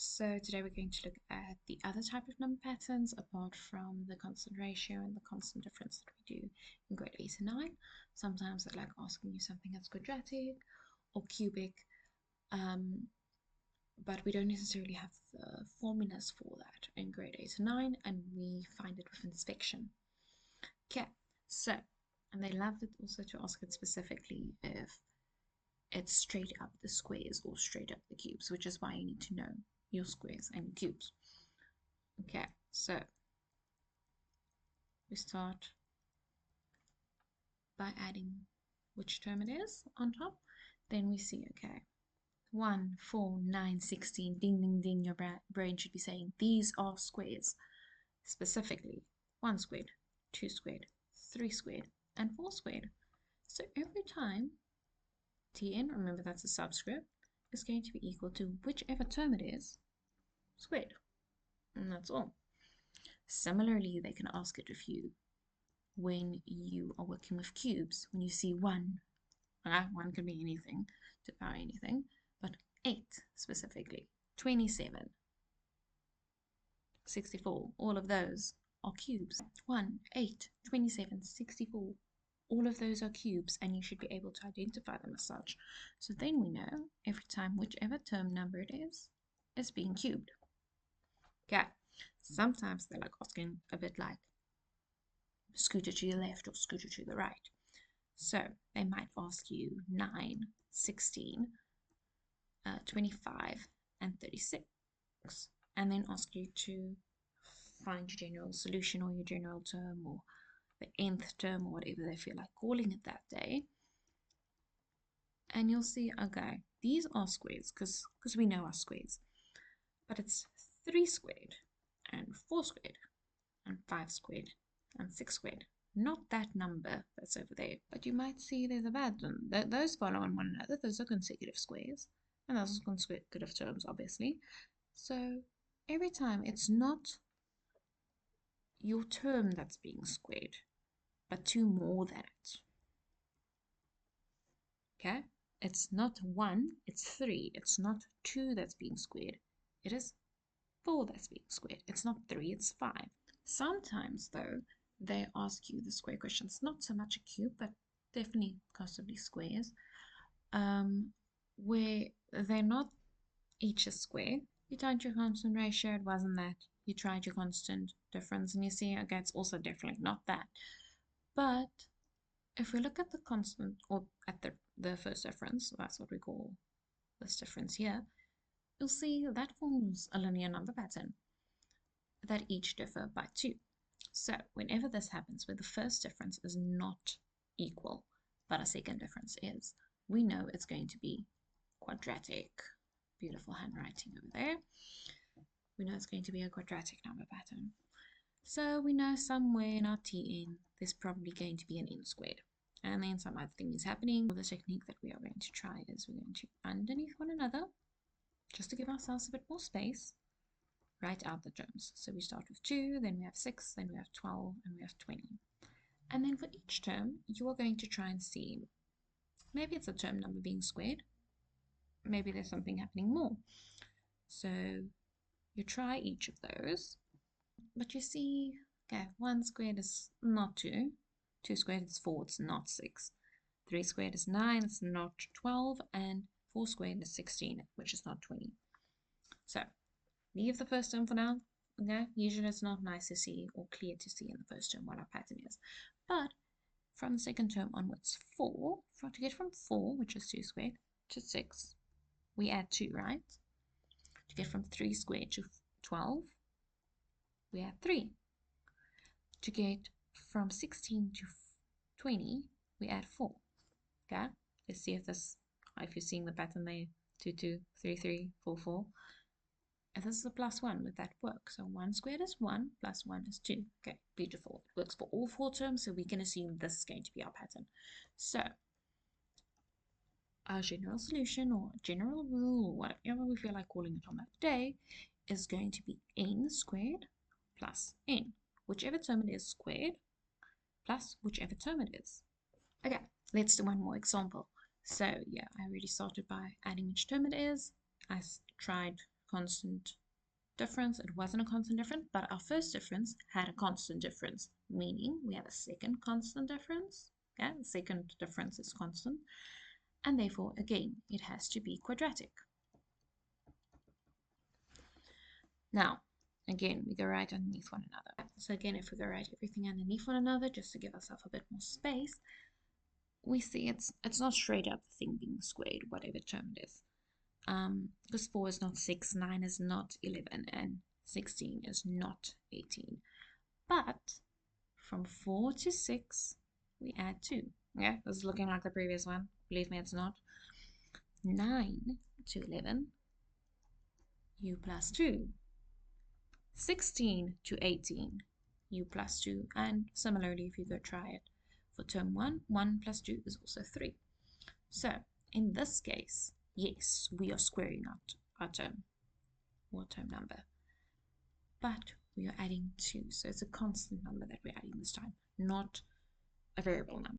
So today we're going to look at the other type of number patterns apart from the constant ratio and the constant difference that we do in grade 8 and 9. Sometimes I like asking you something that's quadratic or cubic, but we don't necessarily have the formulas for that in grade 8 and 9, and we find it with inspection. Okay, so, and they love it also to ask it specifically if it's straight up the squares or straight up the cubes, which is why you need to know your squares and your cubes. Okay, so we start by adding which term it is on top. Then we see, okay, 1, 4, 9, 16, ding, ding, ding, your brain should be saying these are squares. Specifically, 1 squared, 2 squared, 3 squared, and 4 squared. So every time Tn, remember that's a subscript, is going to be equal to whichever term it is squared. And that's all. Similarly, they can ask it of you when you are working with cubes. When you see 1, 1 can be anything, to power anything, but 8 specifically, 27, 64, all of those are cubes. 1, 8, 27, 64, all of those are cubes, and you should be able to identify them as such. So then we know every time whichever term number it is being cubed. Okay, sometimes they're like asking a bit like scooter to the left or scooter to the right. So they might ask you 9, 16, 25, and 36, and then ask you to find your general solution or your general term or the nth term or whatever they feel like calling it that day. And you'll see, okay, these are squares because we know our squares, but it's 3 squared and 4 squared and 5 squared and 6 squared. Not that number that's over there, but you might see there's a pattern. Those follow on one another. Those are consecutive squares, and those are consecutive terms, obviously. So every time it's not your term that's being squared, but 2 more than it. Okay? It's not 1, it's 3. It's not 2 that's being squared. It is 4 that's being squared. It's not 3, it's 5. Sometimes, though, they ask you the square questions, not so much a cube, but definitely possibly squares, where they're not each a square. You tried your constant ratio, it wasn't that. You tried your constant difference, and you see, okay, it's also definitely not that. But if we look at the constant, or at the first difference, that's what we call this difference here, you'll see that forms a linear number pattern that each differ by 2. So whenever this happens, where the first difference is not equal, but a second difference is, we know it's going to be quadratic. Beautiful handwriting over there. We know it's going to be a quadratic number pattern. So we know somewhere in our Tn, there's probably going to be an n squared. And then some other thing is happening. The technique that we are going to try is we're going to, underneath one another, just to give ourselves a bit more space, write out the terms. So we start with 2, then we have 6, then we have 12, and we have 20. And then for each term, you are going to try and see, maybe it's a term number being squared, maybe there's something happening more. So you try each of those, but you see, okay, 1 squared is not 2, 2 squared is 4, it's not 6, 3 squared is 9, it's not 12, and 4 squared is 16, which is not 20. So leave the first term for now. Okay, usually it's not nice to see or clear to see in the first term what our pattern is. But from the second term onwards, 4, to get from 4, which is 2 squared, to 6, we add 2, right? To get from 3 squared to 12, we add 3. To get from 16 to 20, we add 4. Okay, let's see if you're seeing the pattern there, 2, 2, 3, 3, 4, 4. And this is a plus 1, would that work? So 1 squared is 1, plus 1 is 2. Okay, beautiful. It works for all 4 terms, so we can assume this is going to be our pattern. So our general solution or general rule or whatever we feel like calling it on that day is going to be n squared plus n. Whichever term it is squared plus whichever term it is. Okay, let's do one more example. So yeah, I already started by adding which term it is. I tried constant difference. It wasn't a constant difference, but our first difference had a constant difference, meaning we have a second constant difference. Okay, the second difference is constant, and therefore, again, it has to be quadratic. Now, again, we go right underneath one another. So again, if we go right everything underneath one another, just to give ourselves a bit more space, we see it's not straight up the thing being squared, whatever term it is. Because 4 is not 6, 9 is not 11, and 16 is not 18. But from 4 to 6, we add 2. Yeah, this is looking like the previous one. Believe me, it's not. 9 to 11, u plus 2. 16 to 18, u plus 2. And similarly, if you go try it for term 1, 1 plus 2 is also 3. So in this case, yes, we are squaring out our term or term number, but we are adding 2. So it's a constant number that we're adding this time, not a variable number.